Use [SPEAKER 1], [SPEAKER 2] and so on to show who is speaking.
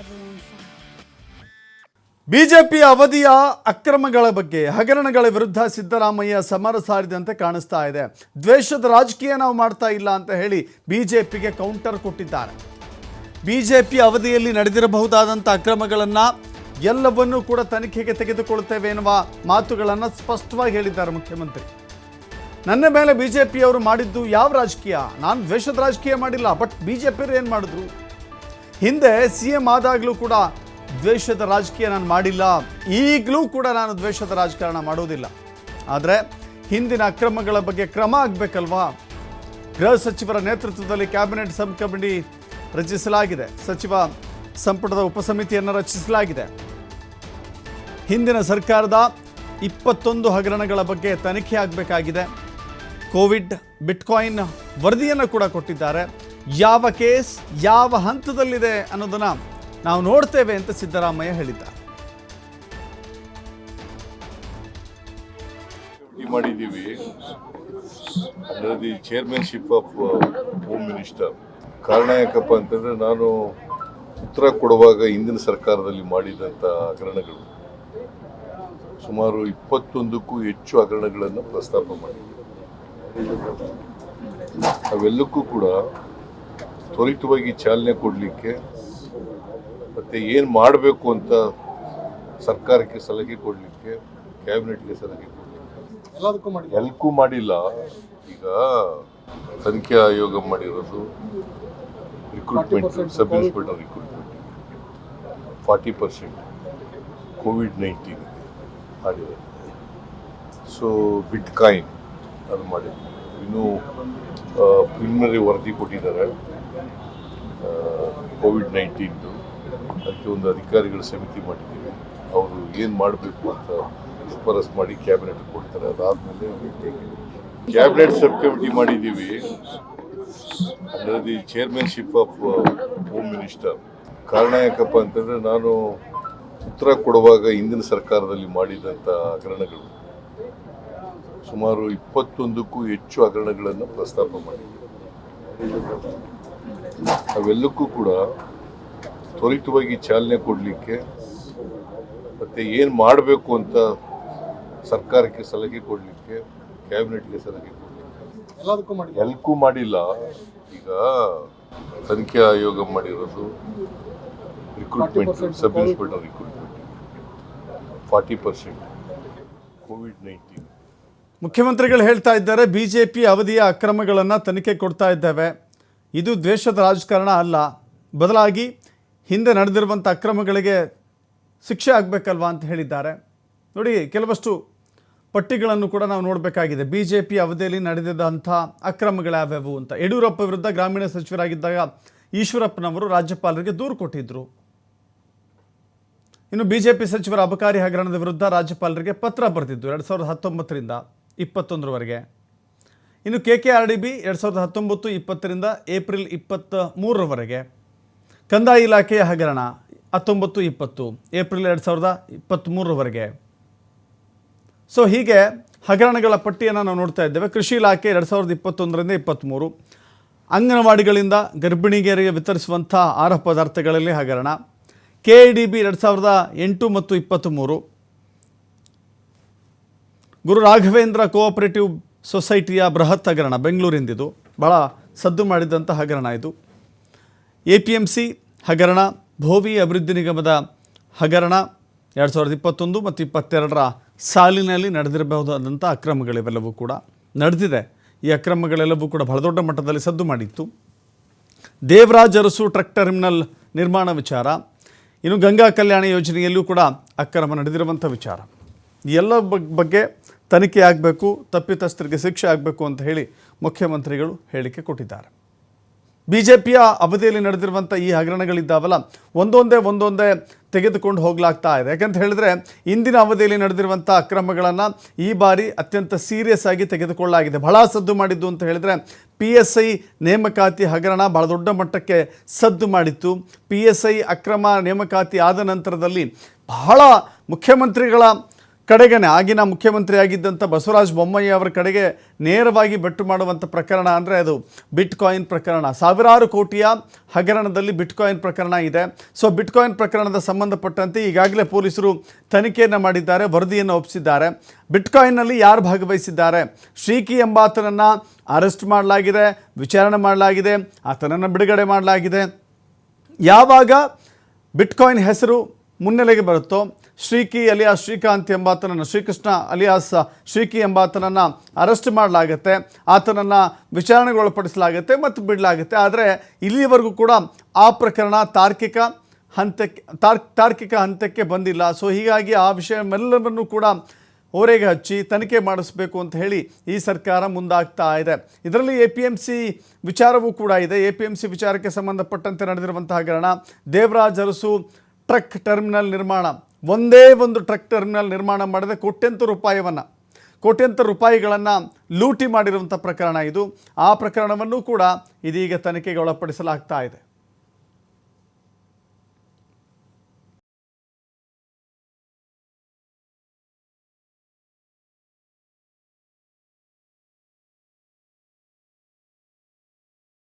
[SPEAKER 1] everyone fine.
[SPEAKER 2] BJP ಅವಧಿಯ ಅಕ್ರಮಗಳ ಬಗ್ಗೆ ಹಗರಣಗಳ ವಿರುದ್ಧ ಸಿದ್ದರಾಮಯ್ಯ ಸಮರ ಸಾರಿದಂತೆ ಕಾಣಿಸ್ತಾ ಇದೆ. ದ್ವೇಷದ ರಾಜಕೀಯ ನಾವು ಮಾಡ್ತಾ ಇಲ್ಲ ಅಂತ ಹೇಳಿ ಬಿಜೆಪಿಗೆ ಕೌಂಟರ್ ಕೊಟ್ಟಿದ್ದಾರೆ. ಬಿಜೆಪಿ ಅವಧಿಯಲ್ಲಿ ನಡೆದಿರಬಹುದಾದಂಥ ಅಕ್ರಮಗಳನ್ನು ಎಲ್ಲವನ್ನೂ ಕೂಡ ತನಿಖೆಗೆ ತೆಗೆದುಕೊಳ್ಳುತ್ತೇವೆ ಎನ್ನುವ ಮಾತುಗಳನ್ನು ಸ್ಪಷ್ಟವಾಗಿ ಹೇಳಿದ್ದಾರೆ ಮುಖ್ಯಮಂತ್ರಿ. ನನ್ನ ಮೇಲೆ ಬಿಜೆಪಿಯವರು ಮಾಡಿದ್ದು ಯಾವ ರಾಜಕೀಯ? ನಾನು ದ್ವೇಷದ ರಾಜಕೀಯ ಮಾಡಿಲ್ಲ, ಬಟ್ ಬಿಜೆಪಿಯವರು ಏನು ಮಾಡಿದ್ರು? ಹಿಂದೆ CM ಆದಾಗಲೂ ಕೂಡ ದ್ವೇಷದ ರಾಜಕೀಯ ನಾನು ಮಾಡಿಲ್ಲ, ಈಗಲೂ ಕೂಡ ನಾನು ದ್ವೇಷದ ರಾಜಕಾರಣ ಮಾಡೋದಿಲ್ಲ. ಆದರೆ ಹಿಂದಿನ ಅಕ್ರಮಗಳ ಬಗ್ಗೆ ಕ್ರಮ ಆಗಬೇಕಲ್ವಾ? ಗೃಹ ಸಚಿವರ ನೇತೃತ್ವದಲ್ಲಿ ಕ್ಯಾಬಿನೆಟ್ ಸಬ್ ಕಮಿಟಿ ರಚಿಸಲಾಗಿದೆ. ಸಚಿವ ಸಂಪುಟದ ಉಪಸಮಿತಿಯನ್ನು ರಚಿಸಲಾಗಿದೆ. ಹಿಂದಿನ ಸರ್ಕಾರದ 21 ಹಗರಣಗಳ ಬಗ್ಗೆ ತನಿಖೆ ಆಗಬೇಕಾಗಿದೆ. ಕೋವಿಡ್ ಬಿಟ್ಕಾಯಿನ್ ವರದಿಯನ್ನು ಕೂಡ ಕೊಟ್ಟಿದ್ದಾರೆ. ಯಾವ ಕೇಸ್ ಯಾವ ಹಂತದಲ್ಲಿದೆ ಅನ್ನೋದನ್ನು ನಾವು ನೋಡ್ತೇವೆ ಅಂತ ಸಿದ್ದರಾಮಯ್ಯ ಹೇಳಿದ್ದಾರೆ.
[SPEAKER 3] ಮಾಡಿದ್ದೀವಿ under the chairmanship of home minister. ಕಾರಣ ಯಾಕಪ್ಪ ಅಂತಂದರೆ, ನಾನು ಉತ್ತರ ಕೊಡುವಾಗ ಹಿಂದಿನ ಸರ್ಕಾರದಲ್ಲಿ ಮಾಡಿದಂಥ ಹಗರಣಗಳು ಸುಮಾರು 21ಕ್ಕೂ ಹೆಚ್ಚು ಹಗರಣಗಳನ್ನು ಪ್ರಸ್ತಾಪ ಮಾಡಿದ್ವಿ. ಅವೆಲ್ಲಕ್ಕೂ ಕೂಡ ತ್ವರಿತವಾಗಿ ಚಾಲನೆ ಕೊಡಲಿಕ್ಕೆ ಮತ್ತು ಏನು ಮಾಡಬೇಕು ಅಂತ ಸರ್ಕಾರಕ್ಕೆ ಸಲಹೆ ಕೊಡಲಿಕ್ಕೆ, ಕ್ಯಾಬಿನೆಟ್ಗೆ ಸಲಹೆ ಕೊಡಲಿಕ್ಕೆ ಎಲ್ಲಕ್ಕೂ ಮಾಡಿಲ್ಲ. ಈಗ ತನಿಖೆ ಆಯೋಗ ಮಾಡಿರೋದು recruitment, sub inspector recruitment 40% COVID-19 ಮಾಡಿರೋದು. ಸೊ ಬಿಟ್ಕಾಯಿನ್ ಅದು ಮಾಡಿದ್ವಿ. ಇನ್ನೂ ಪ್ರಿಲಿಮಿನರಿ ವರದಿ ಕೊಟ್ಟಿದ್ದಾರೆ ಕೋವಿಡ್-19. ಅದಕ್ಕೆ ಒಂದು ಅಧಿಕಾರಿಗಳ ಸಮಿತಿ ಮಾಡಿದ್ದೀವಿ. ಅವರು ಏನು ಮಾಡಬೇಕು ಅಂತ ಶಿಫಾರಸ್ ಮಾಡಿ ಕ್ಯಾಬಿನೆಟ್ ಕೊಡ್ತಾರೆ. ಅದಾದಮೇಲೆ ಕ್ಯಾಬಿನೆಟ್ ಸಬ್ ಕಮಿಟಿ ಮಾಡಿದ್ದೀವಿ under the chairmanship of home minister. ಕಾರಣ ಯಾಕಪ್ಪ ಅಂತಂದರೆ, ನಾನು ಉತ್ತರ ಕೊಡುವಾಗ ಹಿಂದಿನ ಸರ್ಕಾರದಲ್ಲಿ ಮಾಡಿದಂಥ ಹಗರಣಗಳು ಸುಮಾರು 21ಕ್ಕೂ ಹೆಚ್ಚು ಹಗರಣಗಳನ್ನು ಪ್ರಸ್ತಾಪ ಮಾಡಿದ್ವಿ. ಅವೆಲ್ಲಕ್ಕೂ ಕೂಡ ತ್ವರಿತವಾಗಿ ಚಾಲನೆ ಕೊಡಲಿಕ್ಕೆ ಮತ್ತು ಏನು ಮಾಡಬೇಕು ಅಂತ ಸರ್ಕಾರಕ್ಕೆ ಸಲಹೆ ಕೊಡಲಿಕ್ಕೆ, ಕ್ಯಾಬಿನೆಟ್ಗೆ ಸಲಹೆ ಕೊಡಲಿಕ್ಕೆ ಎಲ್ಲಕ್ಕೂ ಮಾಡಿಲ್ಲ. ಈಗ ತನಿಖೆ ಆಯೋಗ ಮಾಡಿರೋದು recruitment, sub inspector recruitment 40% COVID-19.
[SPEAKER 2] ಮುಖ್ಯಮಂತ್ರಿಗಳು ಹೇಳ್ತಾ ಇದ್ದಾರೆ, ಬಿಜೆಪಿ ಅವಧಿಯ ಅಕ್ರಮಗಳನ್ನು ತನಿಖೆ ಕೊಡ್ತಾ ಇದ್ದೇವೆ. ಇದು ದ್ವೇಷದ ರಾಜಕಾರಣ ಅಲ್ಲ, ಬದಲಾಗಿ ಹಿಂದೆ ನಡೆದಿರುವಂಥ ಅಕ್ರಮಗಳಿಗೆ ಶಿಕ್ಷೆ ಆಗಬೇಕಲ್ವಾ ಅಂತ ಹೇಳಿದ್ದಾರೆ. ನೋಡಿ, ಕೆಲವಷ್ಟು ಪಟ್ಟಿಗಳನ್ನು ಕೂಡ ನಾವು ನೋಡಬೇಕಾಗಿದೆ. ಬಿಜೆಪಿ ಅವಧಿಯಲ್ಲಿ ನಡೆದಿದ್ದಂಥ ಅಕ್ರಮಗಳ್ಯಾವ್ಯಾವು ಅಂತ. ಯಡಿಯೂರಪ್ಪ ವಿರುದ್ಧ ಗ್ರಾಮೀಣ ಸಚಿವರಾಗಿದ್ದಾಗ ಈಶ್ವರಪ್ಪನವರು ರಾಜ್ಯಪಾಲರಿಗೆ ದೂರು ಕೊಟ್ಟಿದ್ದರು. ಇನ್ನು ಬಿಜೆಪಿ ಸಚಿವರ ಅಬಕಾರಿ ಹಗರಣದ ವಿರುದ್ಧ ರಾಜ್ಯಪಾಲರಿಗೆ ಪತ್ರ ಬರೆದಿದ್ದು 2019ರಿಂದ 21ರವರೆಗೆ. ಇನ್ನು KKRDB 2019-20ರಿಂದ ಏಪ್ರಿಲ್ 23ರವರೆಗೆ. ಕಂದಾಯ ಇಲಾಖೆಯ ಹಗರಣ 19-20 ಏಪ್ರಿಲ್ 2023ರವರೆಗೆ. ಸೊ ಹೀಗೆ ಹಗರಣಗಳ ಪಟ್ಟಿಯನ್ನು ನಾವು ನೋಡ್ತಾ ಇದ್ದೇವೆ. ಕೃಷಿ ಇಲಾಖೆ 2021ರಿಂದ 23. ಅಂಗನವಾಡಿಗಳಿಂದ ಗರ್ಭಿಣಿಯರಿಗೆ ವಿತರಿಸುವಂಥ ಆಹಾರ ಪದಾರ್ಥಗಳಲ್ಲಿ ಹಗರಣ. KIDB 2008 ಮತ್ತು 23. ಗುರು ರಾಘವೇಂದ್ರ ಕೋಆಪರೇಟಿವ್ ಸೊಸೈಟಿಯ ಬೃಹತ್ ಹಗರಣ ಬೆಂಗಳೂರಿಂದಿದು ಭಾಳ ಸದ್ದು ಮಾಡಿದಂಥ ಹಗರಣ ಇದು. APMC ಹಗರಣ, ಭೋವಿ ಅಭಿವೃದ್ಧಿ ನಿಗಮದ ಹಗರಣ 2021 ಮತ್ತು 22ರ ಸಾಲಿನಲ್ಲಿ ನಡೆದಿರಬಹುದಾದಂಥ ಅಕ್ರಮಗಳಿವೆಲ್ಲವೂ ಕೂಡ ನಡೆದಿದೆ. ಈ ಅಕ್ರಮಗಳೆಲ್ಲವೂ ಕೂಡ ಬಹಳ ದೊಡ್ಡ ಮಟ್ಟದಲ್ಲಿ ಸದ್ದು ಮಾಡಿತ್ತು. ದೇವರಾಜ್ ಅರಸು ಟ್ರಕ್ ಟರ್ಮಿನಲ್ ನಿರ್ಮಾಣ ವಿಚಾರ, ಇನ್ನು ಗಂಗಾ ಕಲ್ಯಾಣ ಯೋಜನೆಯಲ್ಲೂ ಕೂಡ ಅಕ್ರಮ ನಡೆದಿರುವಂಥ ವಿಚಾರ. ಈ ಎಲ್ಲ ಬಗ್ಗೆ ತನಿಖೆ ಆಗಬೇಕು, ತಪ್ಪಿತಸ್ಥರಿಗೆ ಶಿಕ್ಷೆ ಆಗಬೇಕು ಅಂತ ಹೇಳಿ ಮುಖ್ಯಮಂತ್ರಿಗಳು ಹೇಳಿಕೆ ಕೊಟ್ಟಿದ್ದಾರೆ. ಬಿಜೆಪಿಯ ಅವಧಿಯಲ್ಲಿ ನಡೆದಿರುವಂಥ ಈ ಹಗರಣಗಳಿದ್ದಾವಲ್ಲ, ಒಂದೊಂದೇ ತೆಗೆದುಕೊಂಡು ಹೋಗಲಾಗ್ತಾ ಇದೆ. ಯಾಕಂತ ಹೇಳಿದ್ರೆ, ಇಂದಿನ ಅವಧಿಯಲ್ಲಿ ನಡೆದಿರುವಂಥ ಅಕ್ರಮಗಳನ್ನು ಈ ಬಾರಿ ಅತ್ಯಂತ ಸೀರಿಯಸ್ ಆಗಿ ತೆಗೆದುಕೊಳ್ಳಲಾಗಿದೆ. ಬಹಳ ಸದ್ದು ಮಾಡಿದ್ದು ಅಂತ ಹೇಳಿದರೆ, PSI ನೇಮಕಾತಿ ಹಗರಣ ಬಹಳ ದೊಡ್ಡ ಮಟ್ಟಕ್ಕೆ ಸದ್ದು ಮಾಡಿತ್ತು. PSI ಅಕ್ರಮ ನೇಮಕಾತಿ ಆದ ನಂತರದಲ್ಲಿ ಬಹಳ ಮುಖ್ಯಮಂತ್ರಿಗಳ ಕಡೆಗೇನೆ ಆಗಿನ ಮುಖ್ಯಮಂತ್ರಿ ಆಗಿದ್ದಂಥ ಬಸವರಾಜ ಬೊಮ್ಮಾಯಿ ಅವರ ಕಡೆಗೆ ನೇರವಾಗಿ ಬೆಟ್ಟು ಮಾಡುವಂಥ ಪ್ರಕರಣ ಅಂದರೆ ಅದು ಬಿಟ್ಕಾಯಿನ್ ಪ್ರಕರಣ. ಸಾವಿರಾರು ಕೋಟಿಯ ಹಗರಣದಲ್ಲಿ ಬಿಟ್ಕಾಯಿನ್ ಪ್ರಕರಣ ಇದೆ. ಸೊ ಬಿಟ್ಕಾಯಿನ್ ಪ್ರಕರಣದ ಸಂಬಂಧಪಟ್ಟಂತೆ ಈಗಾಗಲೇ ಪೊಲೀಸರು ತನಿಖೆಯನ್ನು ಮಾಡಿದ್ದಾರೆ, ವರದಿಯನ್ನು ಒಪ್ಪಿಸಿದ್ದಾರೆ. ಬಿಟ್ಕಾಯಿನ್ನಲ್ಲಿ ಯಾರು ಭಾಗವಹಿಸಿದ್ದಾರೆ, ಶ್ರೀಕಿ ಎಂಬಾತನನ್ನು ಅರೆಸ್ಟ್ ಮಾಡಲಾಗಿದೆ, ವಿಚಾರಣೆ ಮಾಡಲಾಗಿದೆ, ಆತನನ್ನು ಬಿಡುಗಡೆ ಮಾಡಲಾಗಿದೆ. ಯಾವಾಗ ಬಿಟ್ಕಾಯಿನ್ ಹೆಸರು ಮುನ್ನೆಲೆಗೆ ಬರುತ್ತೋ ಶ್ರೀಕಿ ಅಲಿಯಾಸ್ ಶ್ರೀಕಾಂತ್ ಎಂಬಾತನನ್ನು, ಶ್ರೀಕೃಷ್ಣ ಅಲಿಯಾಸ್ ಶ್ರೀಕಿ ಎಂಬಾತನನ್ನು ಅರೆಸ್ಟ್ ಮಾಡಲಾಗುತ್ತೆ, ಆತನನ್ನು ವಿಚಾರಣೆಗೊಳಪಡಿಸಲಾಗುತ್ತೆ ಮತ್ತು ಬಿಡಲಾಗುತ್ತೆ. ಆದರೆ ಇಲ್ಲಿಯವರೆಗೂ ಕೂಡ ಆ ಪ್ರಕರಣ ತಾರ್ಕಿಕ ಹಂತಕ್ಕೆ ಬಂದಿಲ್ಲ. ಸೊ ಹೀಗಾಗಿ ಆ ವಿಷಯವೆಲ್ಲವನ್ನೂ ಕೂಡ ಓರೆಗೆ ಹಚ್ಚಿ ತನಿಖೆ ಮಾಡಿಸಬೇಕು ಅಂತ ಹೇಳಿ ಈ ಸರ್ಕಾರ ಮುಂದಾಗ್ತಾ ಇದೆ. ಇದರಲ್ಲಿ APMC ವಿಚಾರವೂ ಕೂಡ ಇದೆ. APMC ವಿಚಾರಕ್ಕೆ ಸಂಬಂಧಪಟ್ಟಂತೆ ನಡೆದಿರುವಂತಹ ಹಗರಣ, ದೇವರಾಜ್ ಅರಸು ಟ್ರಕ್ ಟರ್ಮಿನಲ್ ನಿರ್ಮಾಣ, ಒಂದೇ ಒಂದು ಟ್ರಕ್ ಟರ್ಮಿನಲ್ ನಿರ್ಮಾಣ ಮಾಡಿದೆ ಕೋಟ್ಯಂತರ ರೂಪಾಯಿಗಳನ್ನು ಲೂಟಿ ಮಾಡಿರುವಂಥ ಪ್ರಕರಣ ಇದು. ಆ ಪ್ರಕರಣವನ್ನು ಕೂಡ ಇದೀಗ ತನಿಖೆಗೆ ಒಳಪಡಿಸಲಾಗ್ತಾ ಇದೆ.